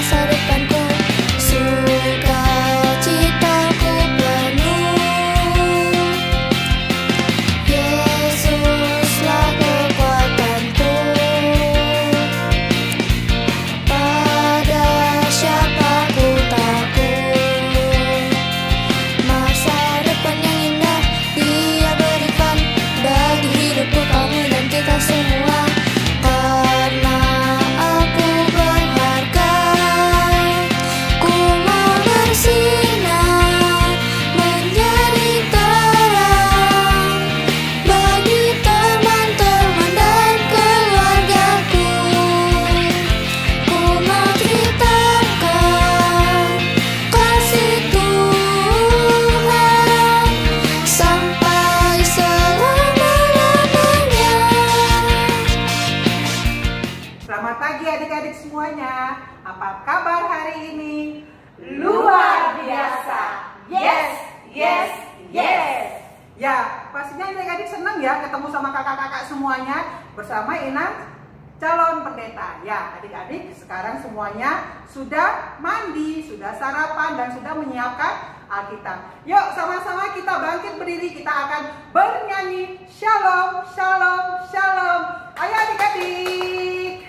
masa depanku. Sukacitaku penuh, Yesuslah kekuatanku. Pada siapa ku takut, masa depan yang indah Dia berikan bagi hidupku, kamu dan kita semua. Karena aku berharga, ku mau bersinar menjadi terang bagi teman-teman dan keluargaku. Ku mau ceritakan kasih Tuhan sampai selama-lamanya. Selamat pagi adik-adik semuanya. Apa kabar hari ini? Luar biasa. Yes, yes, yes. Ya, pastinya adik-adik senang ya ketemu sama kakak-kakak semuanya bersama Inang calon pendeta. Ya, adik-adik sekarang semuanya sudah mandi, sudah sarapan dan sudah menyiapkan Alkitab. Yuk sama-sama kita bangkit berdiri, kita akan bernyanyi Shalom, Shalom, Shalom. Ayo adik-adik.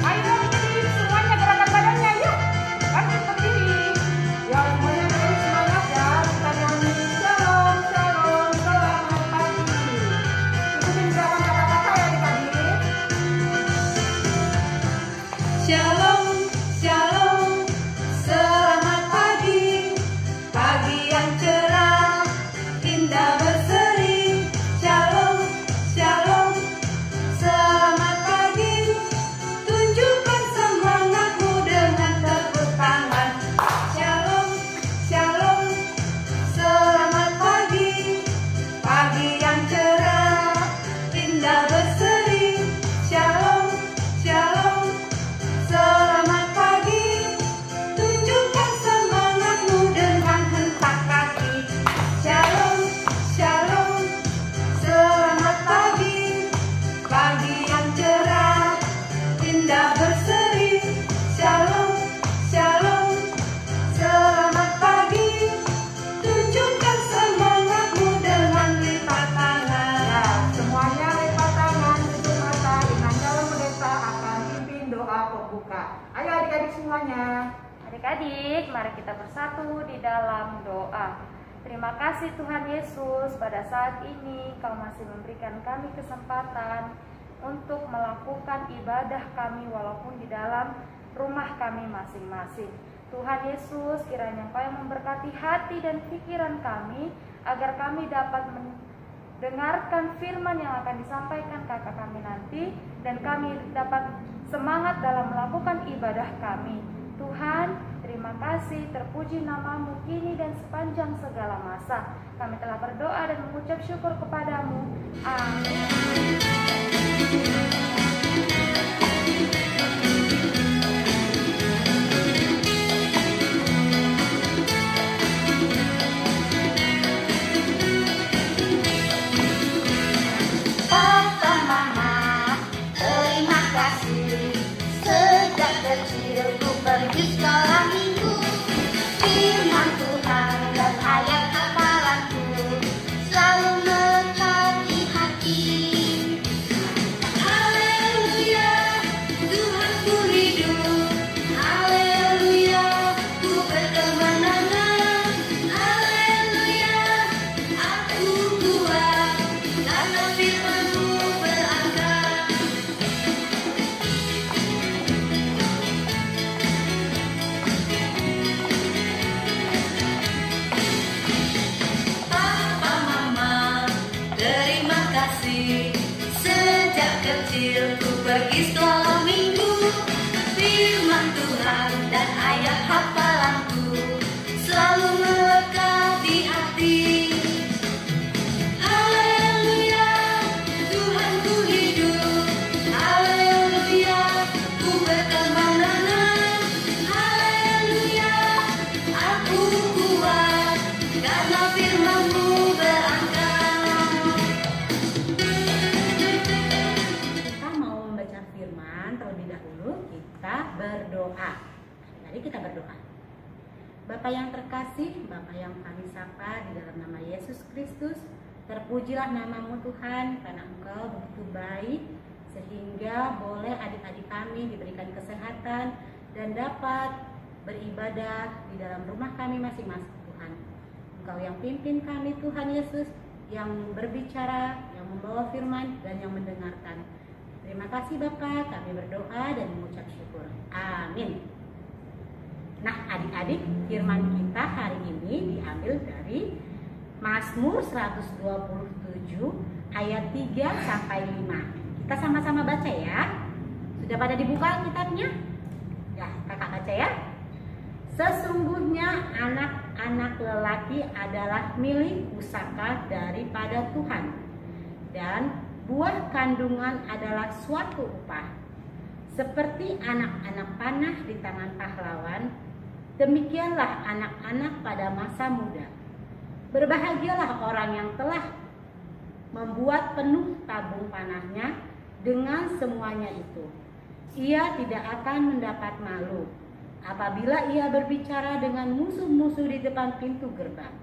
Ayo adik-adik semuanya gerakan badannya, yuk bangkit berdiri. Ya semuanya terus semangat ya, kita nyanyi Shalom, Shalom, selamat pagi. Ikutin gerakan kakak-kakak ya adik-adik. Shalom, shalom, selamat pagi, pagi yang cerah, indah berseri. Shalom, shalom, selamat pagi, tunjukkan semangatmu dengan tepuk tangan. Shalom, shalom, selamat pagi, pagi yang cerah, indah berseri. Shalom, shalom, selamat pagi, tunjukkan semangatmu dengan hentak kaki. Shalom, shalom, selamat pagi, pagi yang cerah, indah berseri. Shalom, shalom, selamat pagi, tunjukkan semangatmu dengan lipat tangan. Ya, semuanya lipat tangan, tutup mata. Inang calon pendeta akan pimpin doa pembuka. Ayo adik-adik semuanya. Adik-adik, mari kita bersatu di dalam doa. Terima kasih Tuhan Yesus, pada saat ini Kau masih memberikan kami kesempatan untuk melakukan ibadah kami walaupun di dalam rumah kami masing-masing. Tuhan Yesus, kiranya Engkau yang memberkati hati dan pikiran kami agar kami dapat mendengarkan firman yang akan disampaikan kakak kami nanti, dan kami dapat semangat dalam melakukan ibadah kami. Tuhan, terima kasih, terpuji namamu kini dan sepanjang segala masa. Kami telah berdoa dan mengucap syukur kepadamu. Amin. Papa, Mama, terima kasih. Sejak kecil ku pergi sekolah minggu. Firman Tuhan dan ayat hafalanku selalu melekat di hati. Haleluya, Tuhanku hidup. Haleluya, ku berkemenangan. Haleluya, aku kuat karena firman-Mu berangkat. Papa, Mama, terima kasih. Sejak kecil ku pergi sekolah minggu. Firman Tuhan dan ayat hafalanku selalu melekat di hati. Haleluya, Tuhanku hidup. Haleluya, ku berkemenangan. Haleluya, aku kuat karena firman-Mu berangkat. Kita mau membaca firman terlebih dahulu kita berdoa. Mari kita berdoa. Bapa yang terkasih, Bapa yang kami sapa di dalam nama Yesus Kristus, terpujilah namamu Tuhan, karena Engkau begitu baik sehingga boleh adik-adik kami diberikan kesehatan dan dapat beribadah di dalam rumah kami masing-masing Tuhan. Engkau yang pimpin kami Tuhan Yesus, yang berbicara, yang membawa firman dan yang mendengarkan. Terima kasih Bapa, kami berdoa dan mengucap syukur. Amin. Nah adik-adik, firman kita hari ini diambil dari Mazmur 127 ayat 3 sampai 5. Kita sama-sama baca ya. Sudah pada dibuka kitabnya? Ya, kakak baca ya. Sesungguhnya anak-anak lelaki adalah milik pusaka daripada Tuhan, dan buah kandungan adalah suatu upah. Seperti anak-anak panah di tangan pahlawan, demikianlah anak-anak pada masa muda. Berbahagialah orang yang telah membuat penuh tabung panahnya dengan semuanya itu. Ia tidak akan mendapat malu apabila ia berbicara dengan musuh-musuh di depan pintu gerbang.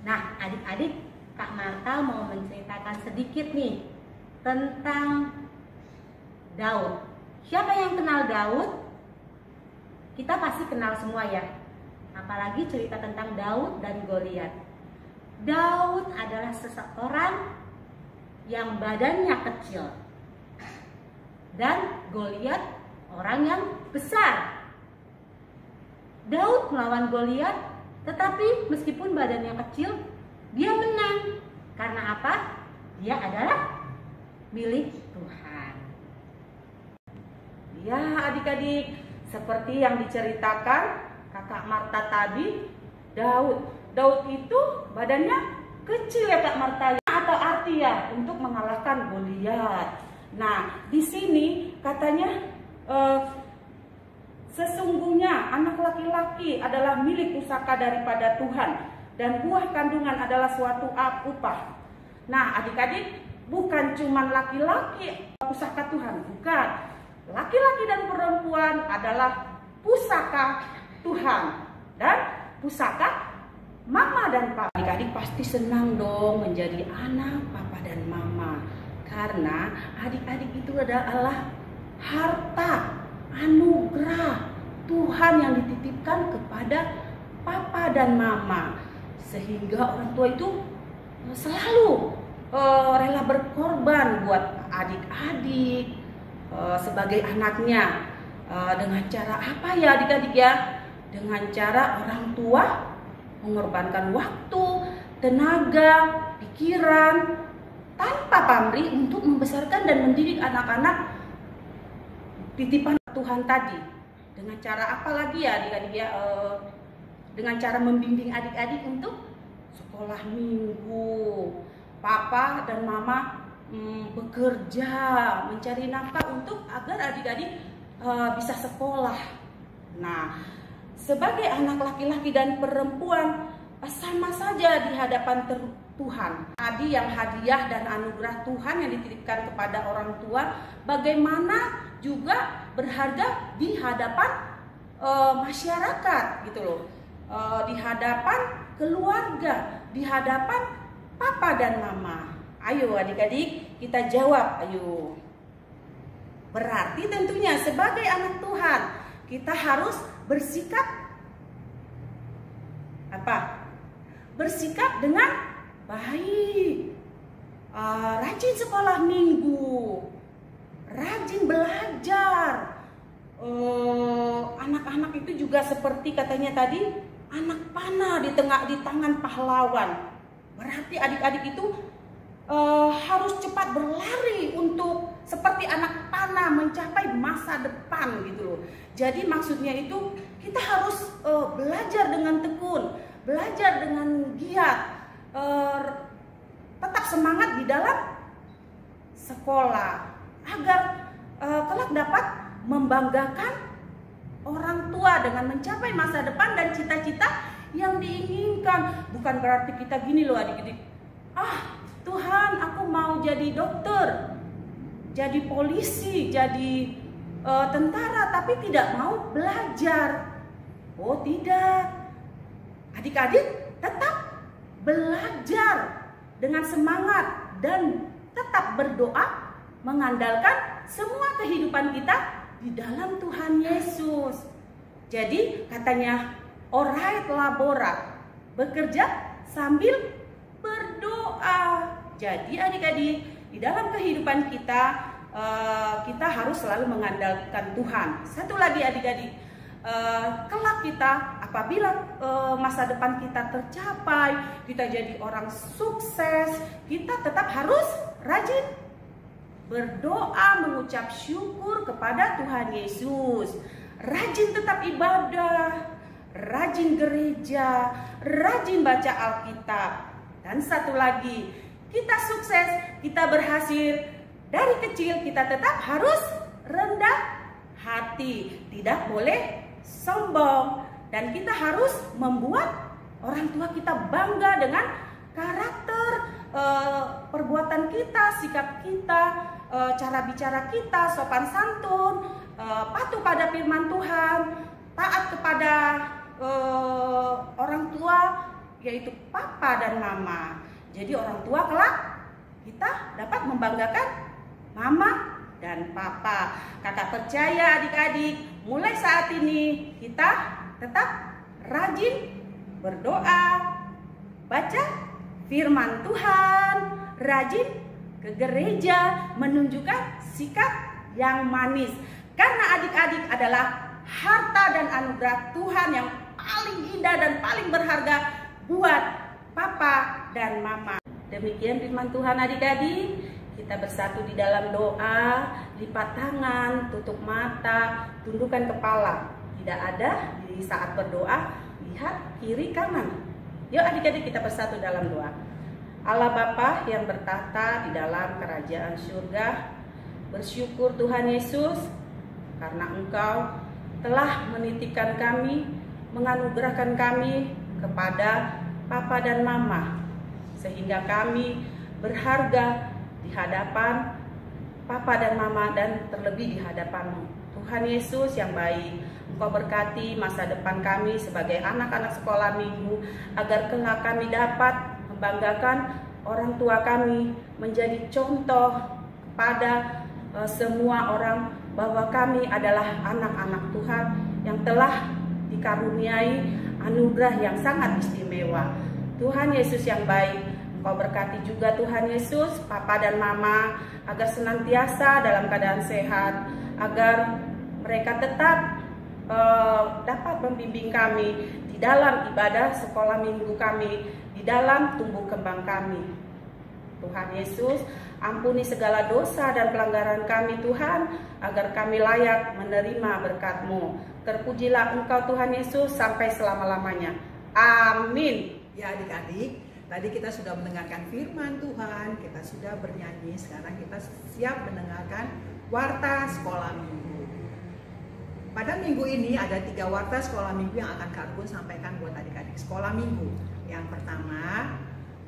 Nah adik-adik, Kak Marta mau menceritakan sedikit nih tentang Daud. Siapa yang kenal Daud? Kita pasti kenal semua ya. Apalagi cerita tentang Daud dan Goliat. Daud adalah seseorang yang badannya kecil, dan Goliat orang yang besar. Daud melawan Goliat, tetapi meskipun badannya kecil, dia menang. Karena apa? Dia adalah milik Tuhan. Ya adik-adik, seperti yang diceritakan Kakak Marta tadi, Daud itu badannya kecil ya Kak Marta, atau arti ya untuk mengalahkan Goliat. Nah di sini katanya sesungguhnya anak laki-laki adalah milik pusaka daripada Tuhan, dan buah kandungan adalah suatu upah. Nah adik-adik, bukan cuma laki-laki pusaka Tuhan, bukan. Laki-laki dan perempuan adalah pusaka Tuhan dan pusaka mama dan papa. Adik-adik pasti senang dong menjadi anak papa dan mama, karena adik-adik itu adalah harta anugerah Tuhan yang dititipkan kepada papa dan mama, sehingga orang tua itu selalu rela berkorban buat adik-adik sebagai anaknya. Dengan cara apa ya adik-adik ya? Dengan cara orang tua mengorbankan waktu, tenaga, pikiran, tanpa pamrih untuk membesarkan dan mendidik anak-anak titipan Tuhan tadi. Dengan cara apa lagi ya adik-adik ya? Dengan cara membimbing adik-adik untuk sekolah minggu. Papa dan mama bekerja mencari nafkah untuk agar adik-adik bisa sekolah. Nah, sebagai anak laki-laki dan perempuan sama saja di hadapan Tuhan. Tadi yang hadiah dan anugerah Tuhan yang dititipkan kepada orang tua, bagaimana juga berharga di hadapan masyarakat gitu loh, di hadapan keluarga, di hadapan papa dan mama. Ayo adik-adik kita jawab, ayo. Berarti tentunya sebagai anak Tuhan kita harus bersikap apa? Bersikap dengan baik, rajin sekolah minggu, rajin belajar. Anak-anak itu juga seperti katanya tadi, anak panah di tangan pahlawan. Berarti adik-adik itu harus cepat berlari untuk seperti anak panah mencapai masa depan gitu loh. Jadi maksudnya itu kita harus belajar dengan tekun, belajar dengan giat, tetap semangat di dalam sekolah agar kelak dapat membanggakan orang tua dengan mencapai masa depan dan cita-cita yang diinginkan. Bukan berarti kita gini loh adik-adik, Tuhan aku mau jadi dokter, jadi polisi, jadi tentara, tapi tidak mau belajar. Oh tidak, adik-adik tetap belajar dengan semangat dan tetap berdoa, mengandalkan semua kehidupan kita di dalam Tuhan Yesus. Jadi katanya orait labora, bekerja sambil berdoa. Jadi adik-adik, di dalam kehidupan kita kita harus selalu mengandalkan Tuhan. Satu lagi adik-adik, kelak kita apabila masa depan kita tercapai, kita jadi orang sukses, kita tetap harus rajin berdoa, mengucap syukur kepada Tuhan Yesus, rajin tetap ibadah, rajin gereja, rajin baca Alkitab. Dan satu lagi, kita sukses, kita berhasil, dari kecil kita tetap harus rendah hati, tidak boleh sombong, dan kita harus membuat orang tua kita bangga dengan karakter, perbuatan kita, sikap kita, cara bicara kita, sopan santun, patuh pada firman Tuhan, taat kepada orang tua, yaitu papa dan mama. Jadi orang tua kelak kita dapat membanggakan mama dan papa. Kakak percaya adik-adik, mulai saat ini kita tetap rajin berdoa, baca firman Tuhan, rajin ke gereja, menunjukkan sikap yang manis. Karena adik-adik adalah harta dan anugerah Tuhan yang paling indah dan paling berharga buat papa dan mama. Demikian firman Tuhan adik-adik. Kita bersatu di dalam doa, lipat tangan, tutup mata, tundukkan kepala. Tidak ada di saat berdoa, lihat kiri kanan. Yuk adik-adik kita bersatu dalam doa. Allah Bapa yang bertahta di dalam kerajaan surga, bersyukur Tuhan Yesus karena Engkau telah menitipkan kami, menganugerahkan kami kepada Papa dan Mama, sehingga kami berharga di hadapan Papa dan Mama dan terlebih di hadapan-Mu. Tuhan Yesus yang baik, Engkau berkati masa depan kami sebagai anak-anak sekolah minggu, agar kelak kami dapat membanggakan orang tua kami, menjadi contoh kepada semua orang bahwa kami adalah anak-anak Tuhan yang telah dikaruniai anugerah yang sangat istimewa. Tuhan Yesus yang baik, Engkau berkati juga Tuhan Yesus, Papa dan Mama, agar senantiasa dalam keadaan sehat, agar mereka tetap dapat membimbing kami di dalam ibadah sekolah minggu kami, di dalam tumbuh kembang kami. Tuhan Yesus, ampuni segala dosa dan pelanggaran kami Tuhan, agar kami layak menerima berkat-Mu. Terpujilah Engkau Tuhan Yesus sampai selama-lamanya. Amin. Ya adik-adik, tadi kita sudah mendengarkan firman Tuhan, kita sudah bernyanyi, sekarang kita siap mendengarkan warta sekolah minggu. Pada minggu ini ada 3 warta sekolah minggu yang akan Kak Gun sampaikan buat adik-adik sekolah minggu. Yang pertama,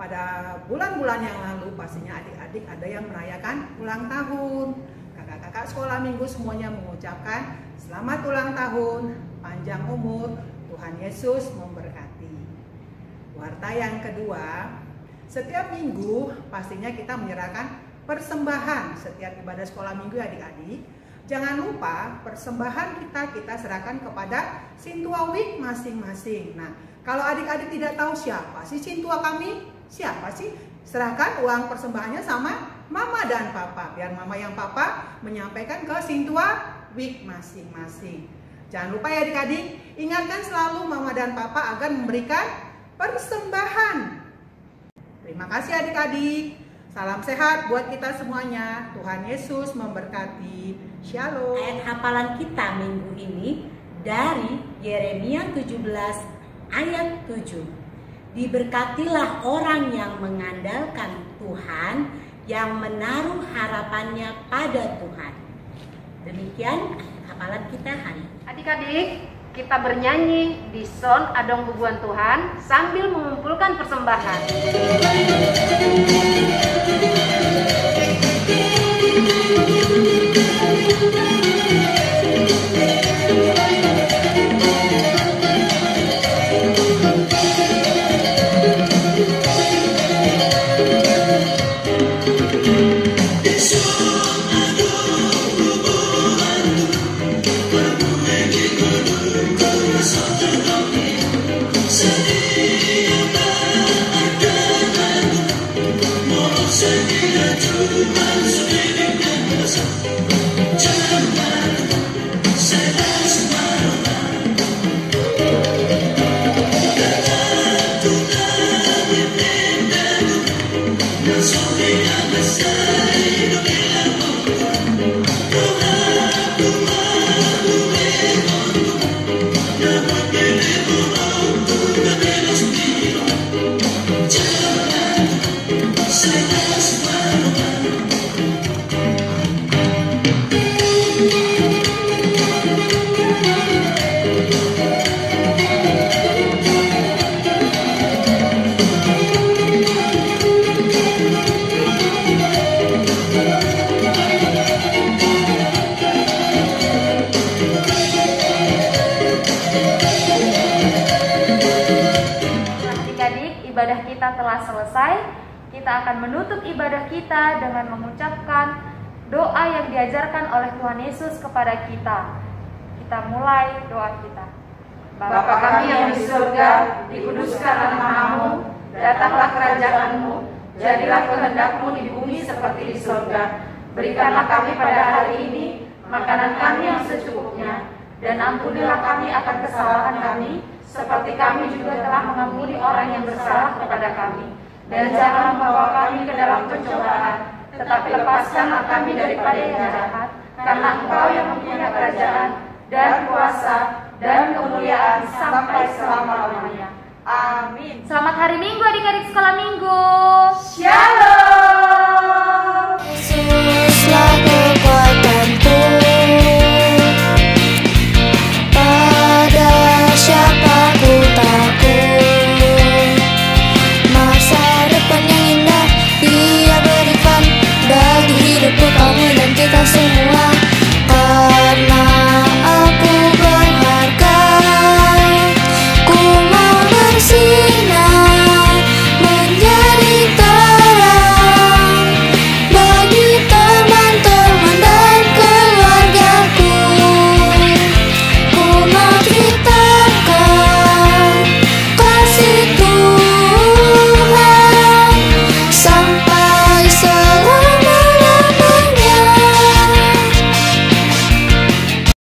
pada bulan-bulan yang lalu pastinya adik-adik ada yang merayakan ulang tahun. Kakak-kakak sekolah minggu semuanya mengucapkan selamat ulang tahun, panjang umur, Tuhan Yesus memberkati. Warta yang kedua, setiap minggu pastinya kita menyerahkan persembahan setiap ibadah sekolah minggu adik-adik. Jangan lupa persembahan kita serahkan kepada Sintua Week masing-masing. Nah, kalau adik-adik tidak tahu siapa sih Sintua kami, siapa sih? Serahkan uang persembahannya sama Mama dan Papa, biar Mama yang Papa menyampaikan ke Sintua Week masing-masing. Jangan lupa ya adik-adik, ingatkan selalu Mama dan Papa agar memberikan persembahan. Terima kasih adik-adik. Salam sehat buat kita semuanya. Tuhan Yesus memberkati. Shalom. Ayat hafalan kita minggu ini dari Yeremia 17 ayat 7. Diberkatilah orang yang mengandalkan Tuhan, yang menaruh harapannya pada Tuhan. Demikian hafalan kita hari ini. Adik-adik, kita bernyanyi di Son Adong Bubuan Tuhan sambil mengumpulkan persembahan. Ibadah kita telah selesai. Kita akan menutup ibadah kita dengan mengucapkan doa yang diajarkan oleh Tuhan Yesus kepada kita. Kita mulai doa kita. Bapa kami yang di surga, dikuduskanlah namamu, datanglah kerajaanmu, jadilah kehendak-mu di bumi seperti di surga. Berikanlah kami pada hari ini makanan kami yang secukupnya, dan ampunilah kami akan kesalahan kami, seperti kami juga telah mengampuni orang yang bersalah kepada kami. Dan jangan membawa kami ke dalam pencobaan, tetapi lepaskanlah kami daripada yang jahat, karena Engkau yang mempunyai kerajaan dan kuasa dan kemuliaan sampai selama-lamanya. Amin. Selamat hari Minggu adik-adik sekolah minggu. Shalom.